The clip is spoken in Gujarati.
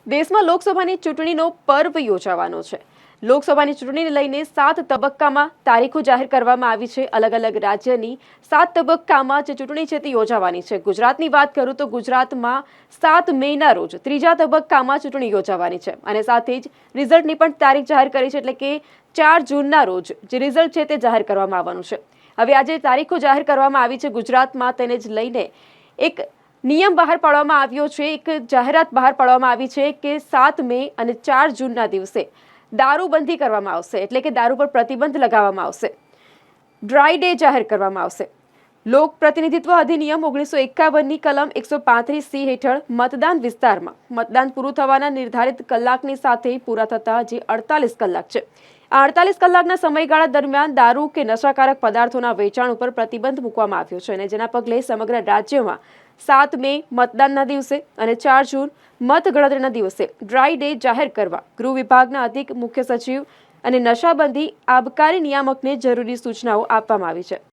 દેશમાં લોકસભાની ચૂંટણીનો પર્વ યોજાવાનો છે। લોકસભાની ચૂંટણીને લઈને 7 તબક્કામાં તારીખો જાહેર કરવામાં આવી છે। અલગ અલગ રાજ્યની 7 તબક્કામાં જે ચૂંટણી છે તે યોજાવાની છે। ગુજરાતની વાત કરું તો ગુજરાતમાં 7 મેના રોજ ત્રીજા તબક્કામાં ચૂંટણી યોજાવાની છે અને સાથે જ રિઝલ્ટની પણ તારીખ જાહેર કરી છે, એટલે કે 4 જૂનના રોજ જે રિઝલ્ટ છે તે જાહેર કરવામાં આવવાનું છે। હવે આજે તારીખો જાહેર કરવામાં આવી છે ગુજરાતમાં, તેને જ લઈને એક નિયમ બહાર પાડવામાં આવ્યો છે, એક જાહેરાત બહાર પાડવામાં આવી છે કે 7 મે અને 4 જૂનના દિવસે દારૂબંધી કરવામાં આવશે, એટલે કે દારૂ પર પ્રતિબંધ લગાવવામાં આવશે। ડ્રાય ડે જાહેર કરવામાં આવશે। લોક પ્રતિનિધિત્વ અધિનિયમ 1951ની કલમ 135C હેઠળ મતદાન વિસ્તારમાં મતદાન પૂરું થવાના નિર્ધારિત કલાકની સાથે પૂરા થતા જે 48 કલાક છે, આ 48 કલાકના સમયગાળા દરમિયાન દારૂ કે નશાકારક પદાર્થોના વેચાણ ઉપર પ્રતિબંધ મૂકવામાં આવ્યો છે અને જેના પગલે સમગ્ર રાજ્યમાં 7 મે મતદાનના દિવસે અને 4 જૂન મતગણતરીના દિવસે ડ્રાય ડે જાહેર કરવા ગૃહ વિભાગના અધિક મુખ્ય સચિવ અને નશાબંધી આબકારી નિયામકને જરૂરી સૂચનાઓ આપવામાં આવી છે।